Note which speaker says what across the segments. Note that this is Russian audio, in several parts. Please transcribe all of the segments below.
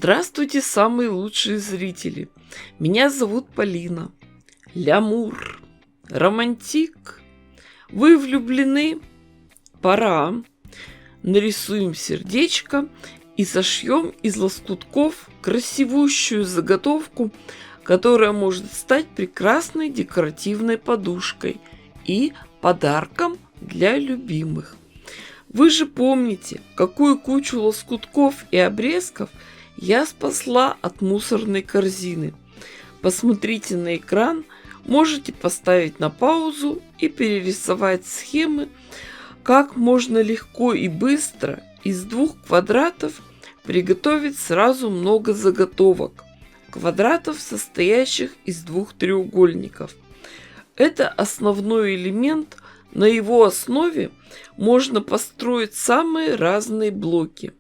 Speaker 1: Здравствуйте, самые лучшие зрители! Меня зовут Полина. Лямур. Романтик. Вы влюблены? Пора. Нарисуем сердечко и сошьем из лоскутков красивущую заготовку, которая может стать прекрасной декоративной подушкой и подарком для любимых. Вы же помните, какую кучу лоскутков и обрезков я спасла от мусорной корзины. Посмотрите на экран, можете поставить на паузу и перерисовать схемы, как можно легко и быстро из 2 квадратов приготовить сразу много заготовок, квадратов, состоящих из 2 треугольников. Это основной элемент, на его основе можно построить самые разные блоки.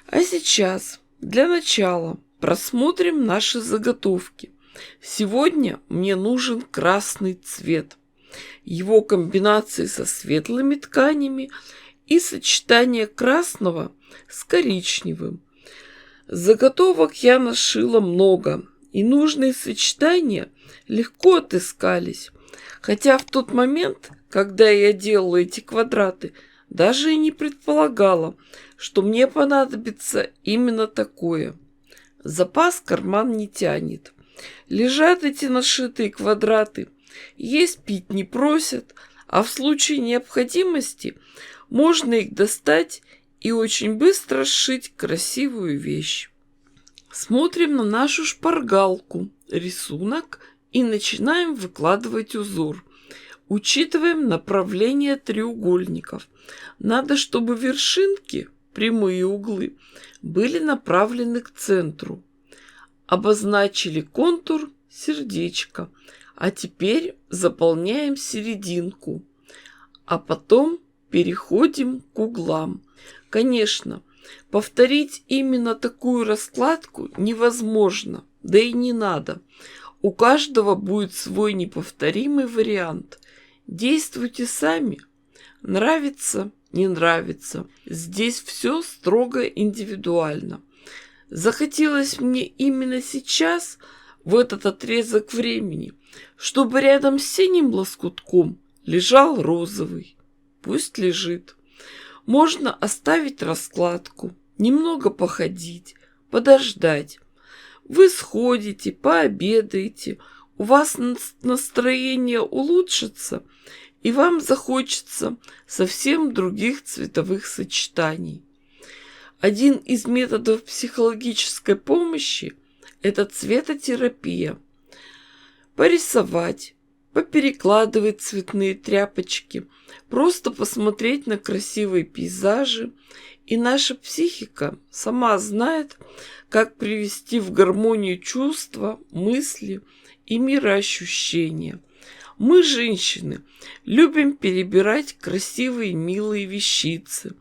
Speaker 1: А сейчас, для начала, просмотрим наши заготовки. Сегодня мне нужен красный цвет. Его комбинации со светлыми тканями и сочетание красного с коричневым. Заготовок я нашила много, и нужные сочетания легко отыскались. Хотя в тот момент, когда я делала эти квадраты, даже и не предполагала, что мне понадобится именно такое. Запас карман не тянет. Лежат эти нашитые квадраты, есть пить не просят, а в случае необходимости можно их достать и очень быстро сшить красивую вещь. Смотрим на нашу шпаргалку, рисунок и начинаем выкладывать узор. Учитываем направление треугольников. Надо, чтобы вершинки, прямые углы, были направлены к центру. Обозначили контур сердечка. А теперь заполняем серединку. А потом переходим к углам. Конечно, повторить именно такую раскладку невозможно, да и не надо. У каждого будет свой неповторимый вариант. Действуйте сами. Нравится, не нравится. Здесь все строго индивидуально. Захотелось мне именно сейчас, в этот отрезок времени, чтобы рядом с синим лоскутком лежал розовый. Пусть лежит. Можно оставить раскладку, немного походить, подождать. Вы сходите, пообедаете, у вас настроение улучшится, и вам захочется совсем других цветовых сочетаний. Один из методов психологической помощи – это цветотерапия. Порисовать, поперекладывать цветные тряпочки, просто посмотреть на красивые пейзажи, и наша психика сама знает, как привести в гармонию чувства, мысли и мироощущения. Мы, женщины, любим перебирать красивые милые вещицы,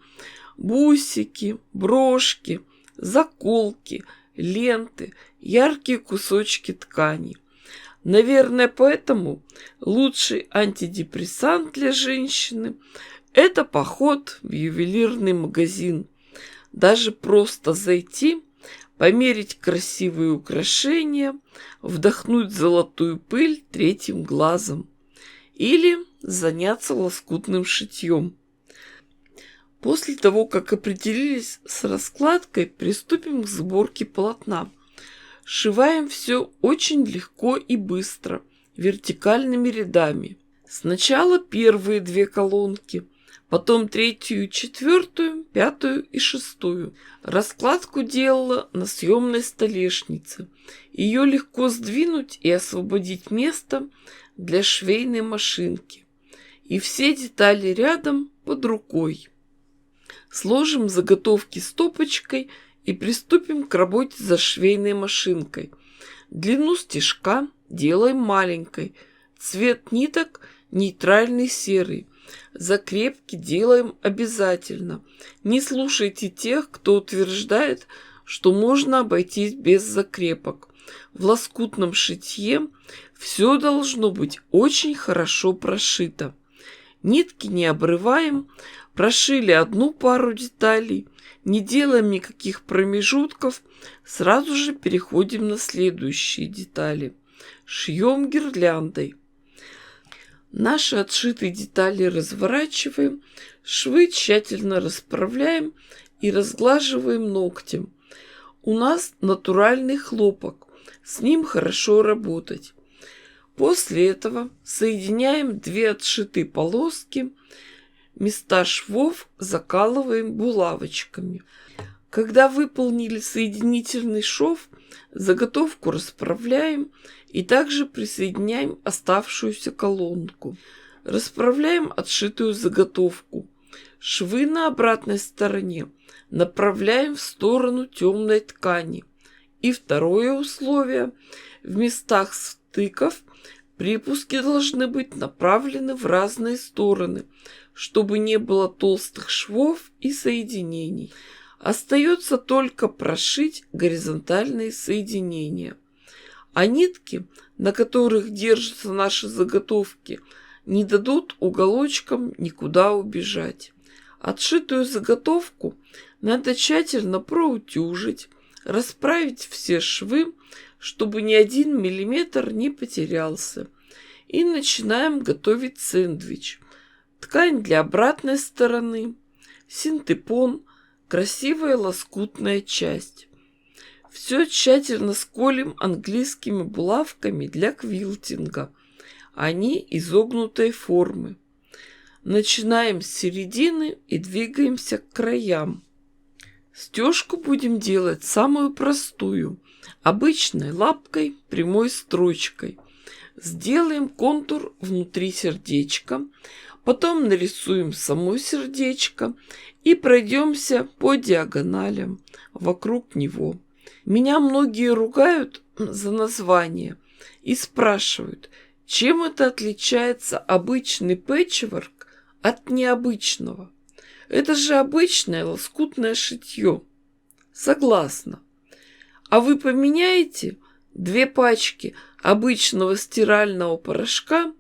Speaker 1: бусики, брошки, заколки, ленты, яркие кусочки ткани. Наверное, поэтому лучший антидепрессант для женщины – это поход в ювелирный магазин. Даже просто зайти, померить красивые украшения, вдохнуть золотую пыль 3-м глазом или заняться лоскутным шитьем. После того, как определились с раскладкой, приступим к сборке полотна. Сшиваем все очень легко и быстро, вертикальными рядами. Сначала первые 2 колонки, потом 3-ю, 4-ю, 5-ю и 6-ю. Раскладку делала на съемной столешнице. Ее легко сдвинуть и освободить место для швейной машинки. И все детали рядом под рукой. Сложим заготовки стопочкой и приступим к работе за швейной машинкой. Длину стежка делаем маленькой. Цвет ниток нейтральный серый. Закрепки делаем обязательно. Не слушайте тех, кто утверждает, что можно обойтись без закрепок. В лоскутном шитье все должно быть очень хорошо прошито. Нитки не обрываем, прошили одну пару деталей, не делаем никаких промежутков, сразу же переходим на следующие детали. Шьем гирляндой. Наши отшитые детали разворачиваем, швы тщательно расправляем и разглаживаем ногтем. У нас натуральный хлопок, с ним хорошо работать. После этого соединяем две отшитые полоски, места швов закалываем булавочками. Когда выполнили соединительный шов, заготовку расправляем и также присоединяем оставшуюся колонку. Расправляем отшитую заготовку. Швы на обратной стороне направляем в сторону темной ткани. И второе условие: в местах стыков припуски должны быть направлены в разные стороны, чтобы не было толстых швов и соединений. Остается только прошить горизонтальные соединения. А нитки, на которых держатся наши заготовки, не дадут уголочкам никуда убежать. Отшитую заготовку надо тщательно проутюжить, расправить все швы, чтобы ни 1 миллиметр не потерялся. И начинаем готовить сэндвич. Ткань для обратной стороны, синтепон, красивая лоскутная часть. Все тщательно сколем английскими булавками для квилтинга. Они изогнутой формы. Начинаем с середины и двигаемся к краям. Стежку будем делать самую простую, обычной лапкой, прямой строчкой. Сделаем контур внутри сердечка, потом нарисуем само сердечко и пройдемся по диагоналям вокруг него. Меня многие ругают за название и спрашивают, чем это отличается обычный пэтчворк от необычного. Это же обычное лоскутное шитье. Согласна. А вы поменяете 2 пачки обычного стирального порошка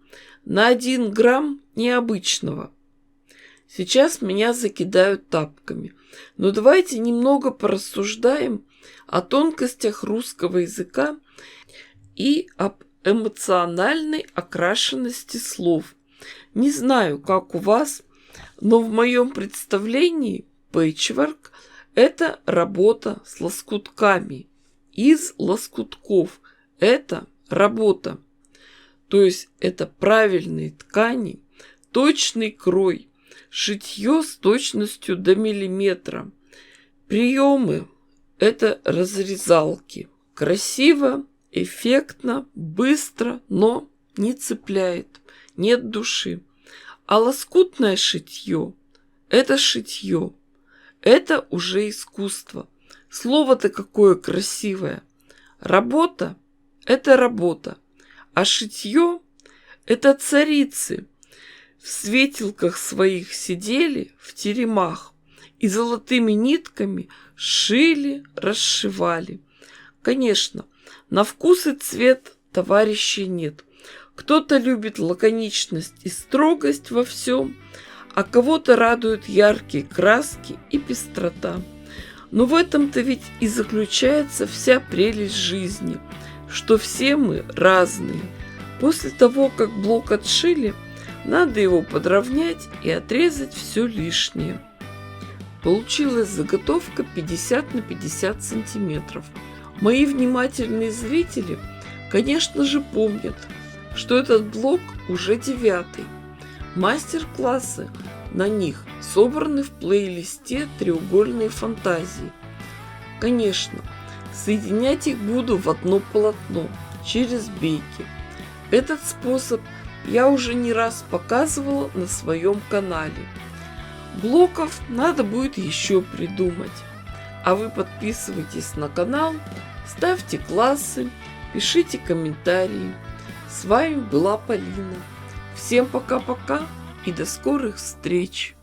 Speaker 1: на 1 грамм необычного. Сейчас меня закидают тапками. Но давайте немного порассуждаем о тонкостях русского языка и об эмоциональной окрашенности слов. Не знаю, как у вас, но в моем представлении пэтчворк – это работа с лоскутками. Из лоскутков – это работа. То есть это правильные ткани, точный крой, шитье с точностью до миллиметра. Приемы – это разрезалки. Красиво, эффектно, быстро, но не цепляет, нет души. А лоскутное шитье – это шитье. Это уже искусство. Слово-то какое красивое. Работа – это работа. А шитье – это царицы. В светилках своих сидели в теремах и золотыми нитками шили, расшивали. Конечно, на вкус и цвет товарищей нет. Кто-то любит лаконичность и строгость во всем, а кого-то радуют яркие краски и пестрота. Но в этом-то ведь и заключается вся прелесть жизни, что все мы разные. После того, как блок отшили, надо его подровнять и отрезать все лишнее. Получилась заготовка 50 на 50 сантиметров. Мои внимательные зрители, конечно же, помнят, что этот блок уже 9-й. Мастер-классы на них собраны в плейлисте «Треугольные фантазии». Конечно, соединять их буду в одно полотно через бейки. Этот способ я уже не раз показывала на своем канале. Блоков надо будет еще придумать. А вы подписывайтесь на канал, ставьте классы, пишите комментарии. С вами была Полина. Всем пока-пока и до скорых встреч!